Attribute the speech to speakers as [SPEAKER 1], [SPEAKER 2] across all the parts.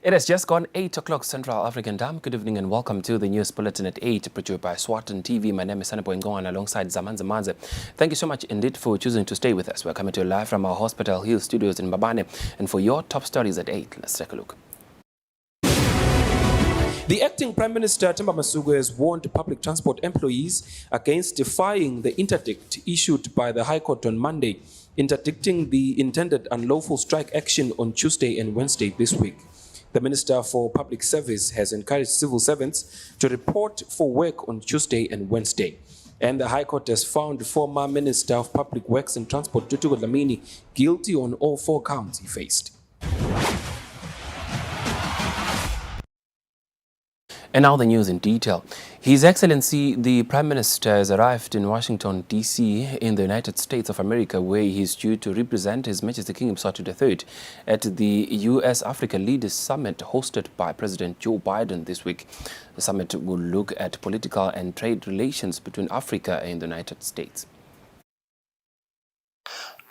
[SPEAKER 1] It has just gone 8 o'clock Central African time. Good evening and welcome to the News Bulletin at 8, produced by Eswatini TV. My name is Sanabo Ngoan alongside Zamanza Manze. Thank you so much indeed for choosing to stay with us. We're coming to you live from our Hospital Hill studios in Mbabane. And for your top stories at 8, let's take a look. The acting Prime Minister Themba Masuku has warned public transport employees against defying the interdict issued by the High Court on Monday, interdicting the intended unlawful strike action on Tuesday and Wednesday this week. The Minister for Public Service has encouraged civil servants to report for work on Tuesday and Wednesday. And the High Court has found former Minister of Public Works and Transport Tutuko Dlamini guilty on all 4 counts he faced. And now the news in detail. His Excellency, the Prime Minister, has arrived in Washington, D.C. in the United States of America, where he is due to represent His Majesty King Eswatini III at the U.S.-Africa Leaders Summit hosted by President Joe Biden this week. The summit will look at political and trade relations between Africa and the United States.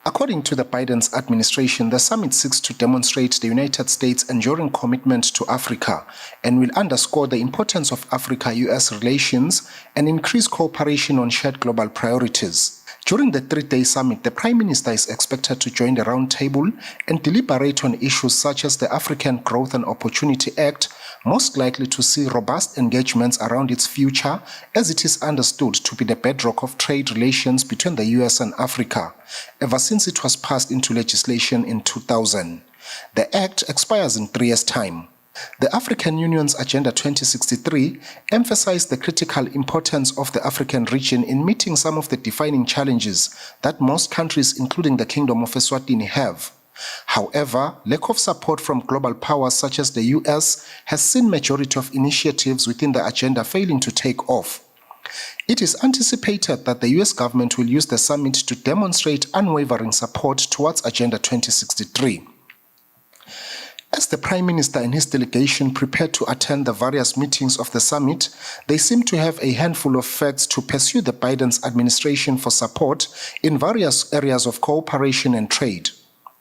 [SPEAKER 2] According to the Biden's administration, the summit seeks to demonstrate the United States' enduring commitment to Africa and will underscore the importance of Africa-US relations and increase cooperation on shared global priorities. During the 3-day summit, the Prime Minister is expected to join the roundtable and deliberate on issues such as the African Growth and Opportunity Act, most likely to see robust engagements around its future, as it is understood to be the bedrock of trade relations between the US and Africa, ever since it was passed into legislation in 2000. The act expires in 3 years' time. The African Union's Agenda 2063 emphasized the critical importance of the African region in meeting some of the defining challenges that most countries, including the Kingdom of Eswatini, have. However, lack of support from global powers such as the US has seen majority of initiatives within the agenda failing to take off. It is anticipated that the US government will use the summit to demonstrate unwavering support towards Agenda 2063. As the Prime Minister and his delegation prepare to attend the various meetings of the summit, they seem to have a handful of facts to pursue the Biden's administration for support in various areas of cooperation and trade.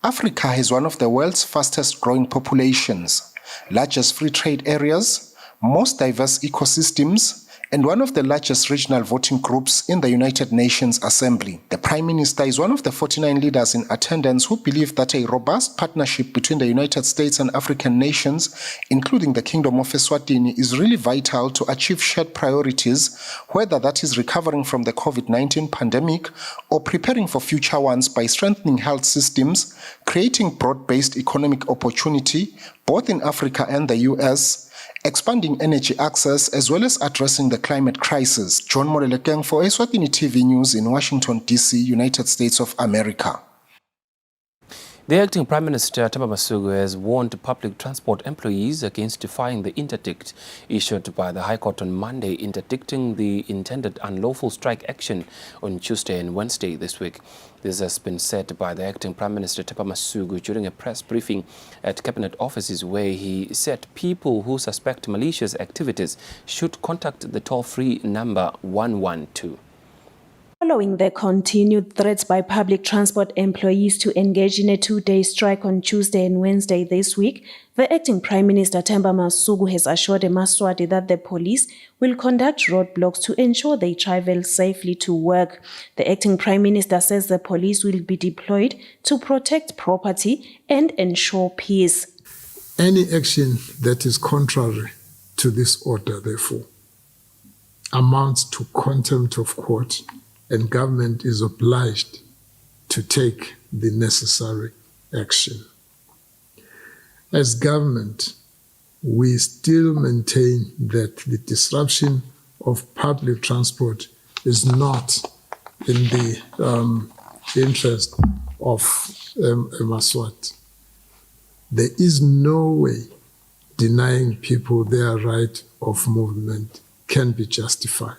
[SPEAKER 2] Africa has one of the world's fastest growing populations, largest free trade areas, most diverse ecosystems, and one of the largest regional voting groups in the United Nations Assembly. The Prime Minister is one of the 49 leaders in attendance who believe that a robust partnership between the United States and African nations, including the Kingdom of Eswatini, is really vital to achieve shared priorities, whether that is recovering from the COVID-19 pandemic or preparing for future ones by strengthening health systems, creating broad-based economic opportunity, both in Africa and the US, expanding energy access, as well as addressing the climate crisis. John Molelekeng for Eswatini TV News in Washington, D.C., United States of America.
[SPEAKER 1] The acting Prime Minister Themba Masuku has warned public transport employees against defying the interdict issued by the High Court on Monday, interdicting the intended unlawful strike action on Tuesday and Wednesday this week. This has been said by the acting Prime Minister Themba Masuku during a press briefing at Cabinet offices, where he said people who suspect malicious activities should contact the toll-free number 112.
[SPEAKER 3] Following the continued threats by public transport employees to engage in a 2-day strike on Tuesday and Wednesday this week, the acting Prime Minister Themba Masuku has assured Eswatini that the police will conduct roadblocks to ensure they travel safely to work. The acting Prime Minister says the police will be deployed to protect property and ensure peace.
[SPEAKER 4] Any action that is contrary to this order, therefore, amounts to contempt of court, and government is obliged to take the necessary action. As government, we still maintain that the disruption of public transport is not in the interest of Eswatini. There is no way denying people their right of movement can be justified.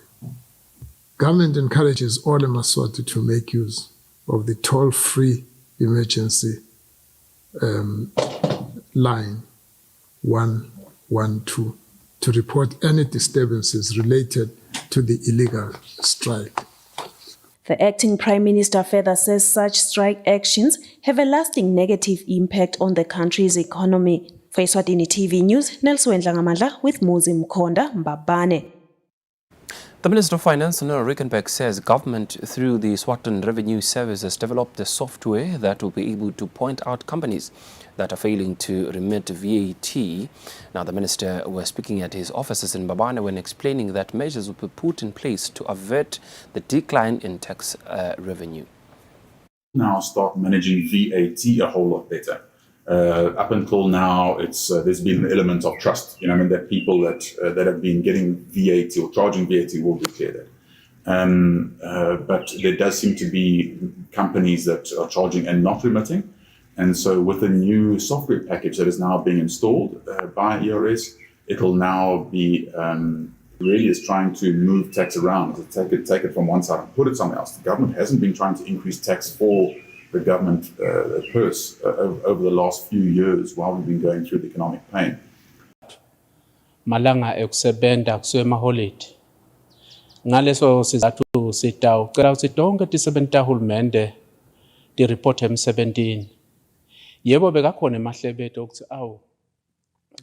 [SPEAKER 4] Government encourages all Eswatini to make use of the toll-free emergency line 112 to report any disturbances related to the illegal strike.
[SPEAKER 3] The acting Prime Minister further says such strike actions have a lasting negative impact on the country's economy. For Eswatini TV News, Nelson Ngamandla with Muzi Mkonda Mbabane.
[SPEAKER 1] The Minister of Finance, Nora Rickenbeck, says government through the Eswatini Revenue Service has developed a software that will be able to point out companies that are failing to remit VAT. Now, the minister was speaking at his offices in Mbabane when explaining that measures will be put in place to avert the decline in tax revenue.
[SPEAKER 5] Now start managing VAT a whole lot better. Up until now, there's been an element of trust. That people that have been getting VAT or charging VAT will declare that. But there does seem to be companies that are charging and not remitting. And so with the new software package that is now being installed by ERS, it will now be really is trying to move tax around, to take it from one side and put it somewhere else. The government hasn't been trying to increase tax for the government purse over the last few years while we've been going through the economic pain.
[SPEAKER 6] Malanga ekusebenta kusuke emaholide. Ngaleso sizathu sitawucela ukuthi tonke tisebenta hulumende tireport emsebentini. Yebo bekakhona emahlebetho ukuthi awu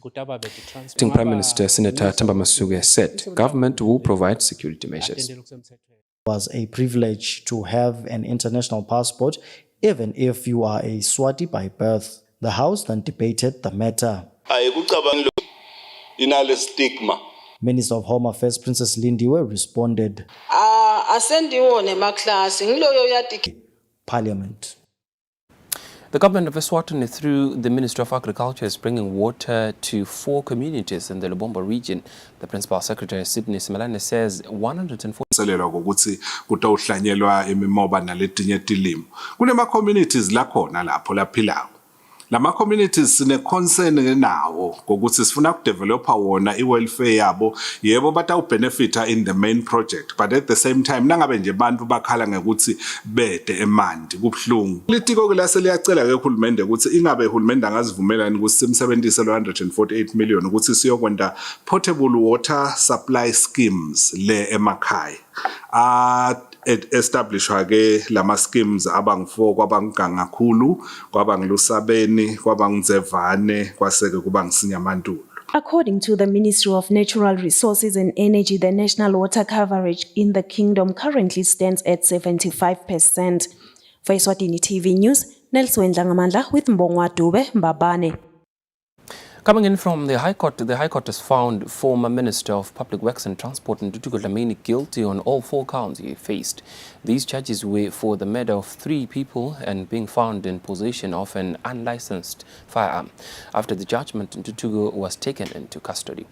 [SPEAKER 1] Acting Prime Minister Senator Themba Masuku has said government will provide security measures.
[SPEAKER 7] It was a privilege to have an international passport, even if you are a Swati by birth. The House then debated the matter. Minister of Home Affairs Princess Lindiwe responded. Parliament.
[SPEAKER 1] The government of Eswatini, through the Ministry of Agriculture, is bringing water to 4 communities in the Lubombo region. The Principal Secretary, Sydney Simelane, says
[SPEAKER 8] 140 kutawuhlanyelwa imimoba naletinye tilimo. Kunema communities lakhona lapho laphilayo. Lama communities sine concern nawo ngokuthi sifuna ukudevelopa wona iwelfare yabo yebo batawubenefita in the main project, but at the same time nangabe nje bantu bakhala ngekuthi bede emandi kubhlungu. Litiko lase liyacela ke uhulumende ukuthi ingabe uhulumende angazivumelani ukuthi simsebenzise lo 148 million ukuthi siyokwenda portable water supply schemes le emakhaya. Establishwa ke lama schemes abangu4 kwabangangakhulu kwabangilusabeni kwabangizevane kwaseke kubangisinyamantulo.
[SPEAKER 3] According to the Ministry of Natural Resources and Energy, the national water coverage in the kingdom currently stands at 75%. For Eswatini TV News, Nelson Ngamandla with Mbongwa Dube Mbabane.
[SPEAKER 1] Coming in from the High Court has found former Minister of Public Works and Transport Ntuthuko Dlamini guilty on all 4 counts he faced. These charges were for the murder of 3 people and being found in possession of an unlicensed firearm. After the judgment, Ntuthuko was taken into custody.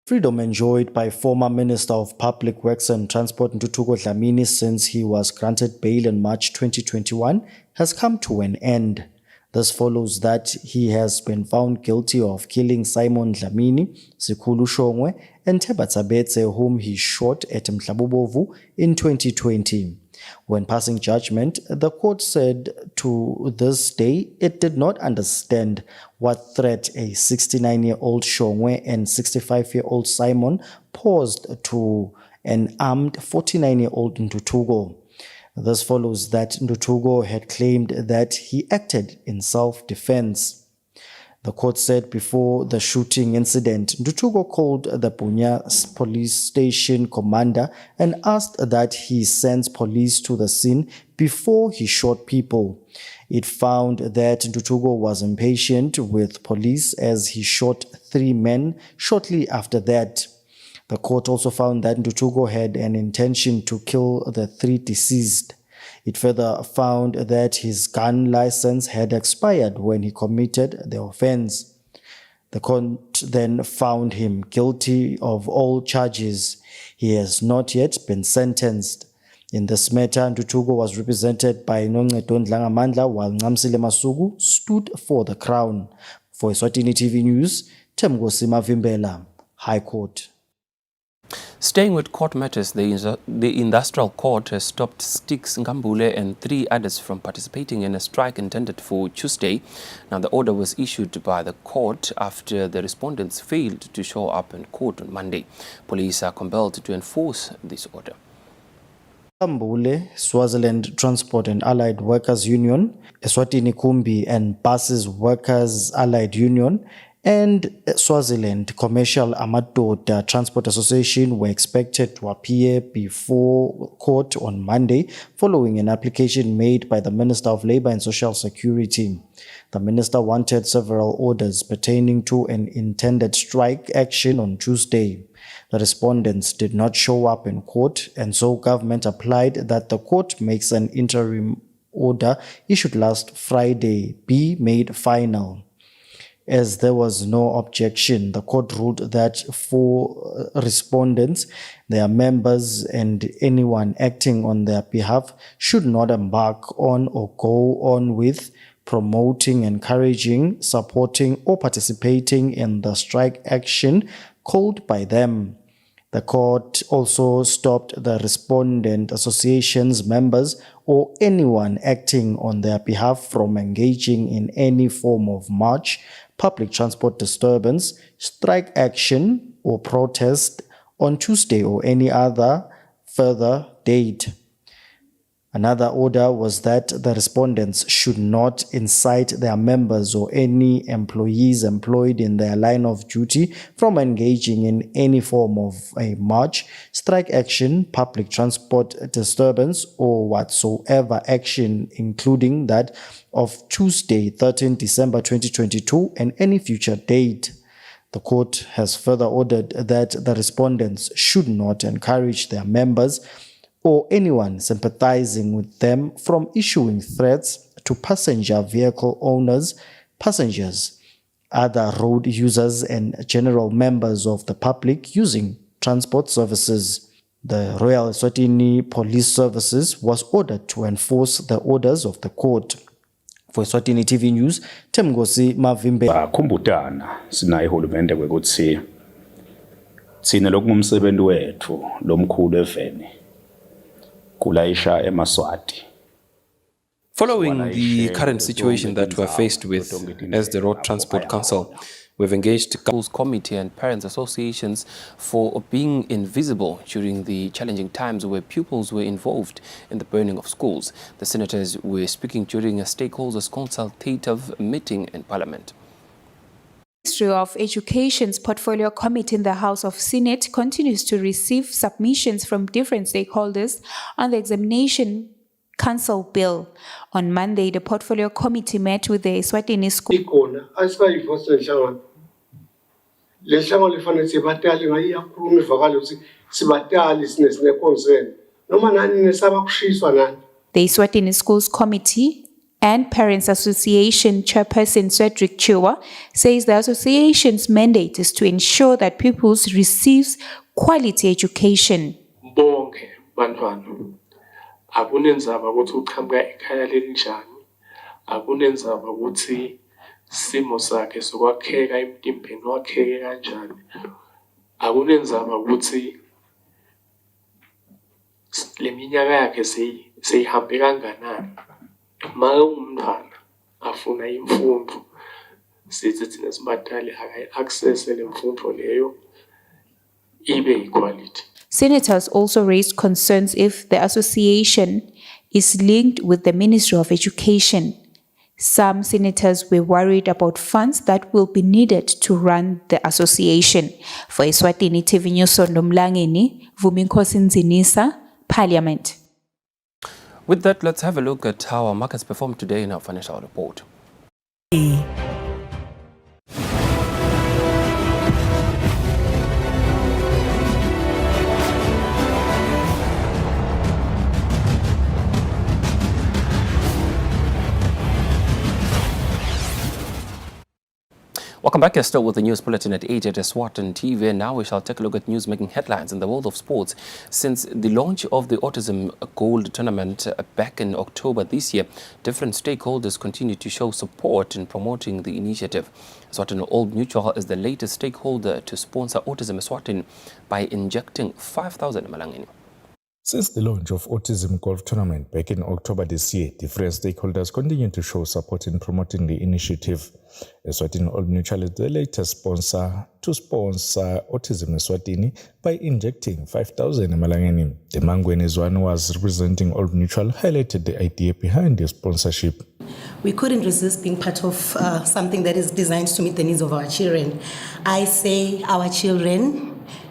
[SPEAKER 7] Freedom enjoyed by former Minister of Public Works and Transport Ntuthuko Dlamini since he was granted bail in March 2021 has come to an end. This follows that he has been found guilty of killing Simon Dlamini, Sikhulu Shongwe, and Themba Tsabetse, whom he shot at Mhlabubovu in 2020. When passing judgment, the court said to this day it did not understand what threat a 69-year-old Shongwe and 65-year-old Simon posed to an armed 49-year-old Ntuthuko. This follows that Ntuthuko had claimed that he acted in self-defense. The court said before the shooting incident, Ntuthuko called the Bunya police station commander and asked that he sends police to the scene before he shot people. It found that Ntuthuko was impatient with police as he shot 3 men shortly after that. The court also found that Ntuthuko had an intention to kill the 3 deceased. It further found that his gun license had expired when he committed the offense. The court then found him guilty of all charges. He has not yet been sentenced. In this matter, Ntuthuko was represented by Noncedo Ngamandla while Ncamsile Masuku stood for the Crown. For Eswatini TV News, Temgosi Mavimbela, High Court.
[SPEAKER 1] Staying with court matters, the Industrial Court has stopped Stix Nkambule and 3 others from participating in a strike intended for Tuesday. Now, the order was issued by the court after the respondents failed to show up in court on Monday. Police are compelled to enforce this order.
[SPEAKER 7] Tambule, Swaziland Transport and Allied Workers Union, Eswatini Kumbi and Buses Workers Allied Union, and Swaziland Commercial Amadoda Transport Association were expected to appear before court on Monday following an application made by the Minister of Labour and Social Security. The minister wanted several orders pertaining to an intended strike action on Tuesday. The respondents did not show up in court, and so government applied that the court makes an interim order issued last Friday be made final. As there was no objection, the court ruled that for respondents, their members, and anyone acting on their behalf should not embark on or go on with promoting, encouraging, supporting, or participating in the strike action called by them. The court also stopped the respondent association's members or anyone acting on their behalf from engaging in any form of march, public transport disturbance, strike action, or protest on Tuesday or any other further date. Another order was that the respondents should not incite their members or any employees employed in their line of duty from engaging in any form of a march, strike action, public transport disturbance, or whatsoever action, including that of Tuesday, 13 December 2022, and any future date. The court has further ordered that the respondents should not encourage their members or anyone sympathizing with them from issuing threats to passenger vehicle owners, passengers, other road users, and general members of the public using transport services. The Royal Eswatini Police Services was ordered to enforce the orders of the court. For Eswatini TV News, Temgosi Mavimbe.
[SPEAKER 9] Bakhumbutana sinaye ihulumende kwekuthi sine lokungumsebenzi wethu lomkhulu eveni kulayisha eMaswati.
[SPEAKER 1] Following the current situation that we're faced with as the Road Transport Council, we've engaged the Schools Committee and Parents Associations for being invisible during the challenging times where pupils were involved in the burning of schools. The senators were speaking during a stakeholders consultative meeting in Parliament.
[SPEAKER 10] Ministry of Education's Portfolio Committee in the House of Senate continues to receive submissions from different stakeholders on the Examination Council bill. On Monday, the Portfolio Committee met with the Eswatini School. The Eswatini Schools Committee and Parents Association Chairperson Cedric Chua says the association's mandate is to ensure that pupils receive quality education.
[SPEAKER 11] Bonke bantwana akunenzaba ukuthi uqhamuka ekhaya lelinjani, akunenzaba ukuthi simo sakhe sokwakheka emtimbeni wakheke kanjani, akunenzaba ukuthi leminyaka yakhe seyihambe kanganani. Ma umntwana afuna imfundo sithi thina sibatali access le mfundo leyo ibe equality.
[SPEAKER 10] Senators also raised concerns if the association is linked with the Ministry of Education. Some senators were worried about funds that will be needed to run the association. For Eswatini TV News, Sondomlangeni, Vuminkosi Nzinisa, Parliament.
[SPEAKER 1] With that, let's have a look at how our markets performed today in our financial report. Welcome back. You're still with the news bulletin at 8 at Eswatini TV. And now we shall take a look at news making headlines in the world of sports. Since the launch of the Autism Gold Tournament back in October this year, different stakeholders continue to show support in promoting the initiative. Eswatini Old Mutual is the latest stakeholder to sponsor Autism Eswatini by injecting 5,000 Malangeni.
[SPEAKER 12] Since the launch of Autism Golf Tournament back in October this year, different stakeholders continue to show support in promoting the initiative. Eswatini Old Mutual is the latest sponsor to sponsor Autism Eswatini by injecting 5,000 emalangeni. The Mangweni one was representing Old Mutual highlighted the idea behind the sponsorship.
[SPEAKER 13] We couldn't resist being part of something that is designed to meet the needs of our children. I say our children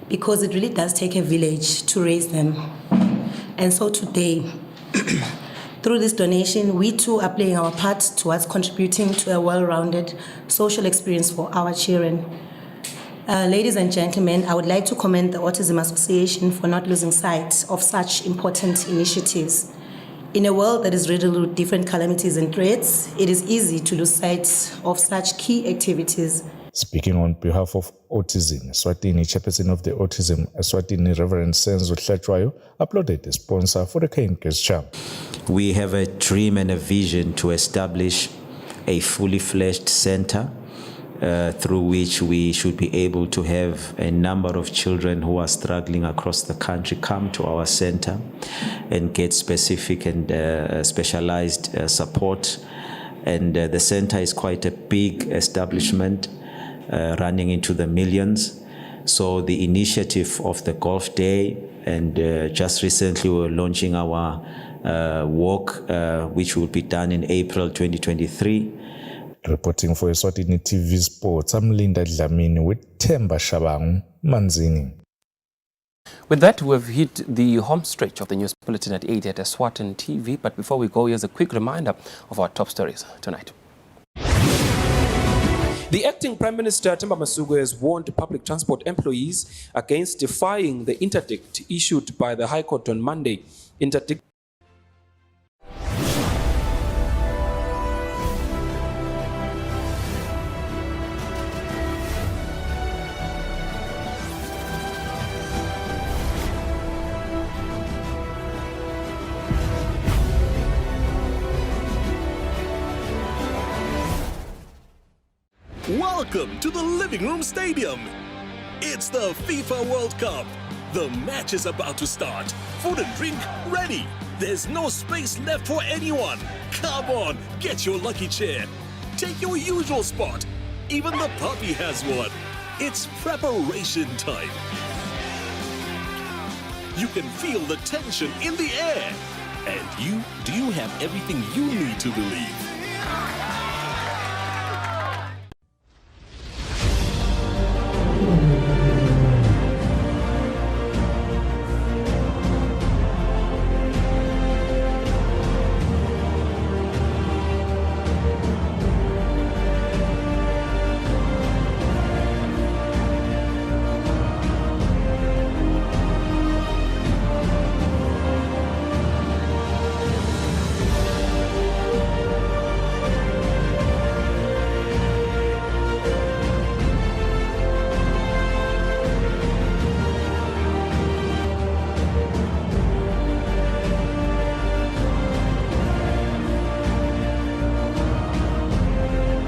[SPEAKER 13] because it really does take a village to raise them. And so today, through this donation, we too are playing our part towards contributing to a well-rounded social experience for our children. Ladies and gentlemen, I would like to commend the Autism Association for not losing sight of such important initiatives. In a world that is riddled with different calamities and threats, it is easy to lose sight of such key activities.
[SPEAKER 12] Speaking on behalf of Autism Eswatini, chairperson of the Autism Eswatini, Reverend Senzo Hlatshwayo, applauded the sponsor for the kind gesture.
[SPEAKER 14] We have a dream and a vision to establish a fully fledged center through which we should be able to have a number of children who are struggling across the country come to our center and get specific and specialized support. And the center is quite a big establishment, running into the millions. So the initiative of the Golf Day, and just recently we were launching our walk, which will be done in April 2023.
[SPEAKER 12] Reporting for Eswatini TV Sports, I'm Linda Dlamini with Themba Shabang, Manzini.
[SPEAKER 1] With that, we've hit the home stretch of the news bulletin at 8 at Eswatini TV. But before we go, here's a quick reminder of our top stories tonight. The acting Prime Minister Themba Masuku has warned public transport employees against defying the interdict issued by the High Court on Monday.
[SPEAKER 15] Welcome to the Living Room Stadium. It's the FIFA World Cup. The match is about to start. Food and drink ready. There's no space left for anyone. Come on, get your lucky chair. Take your usual spot. Even the puppy has one. It's preparation time. You can feel the tension in the air. And do you have everything you need to believe?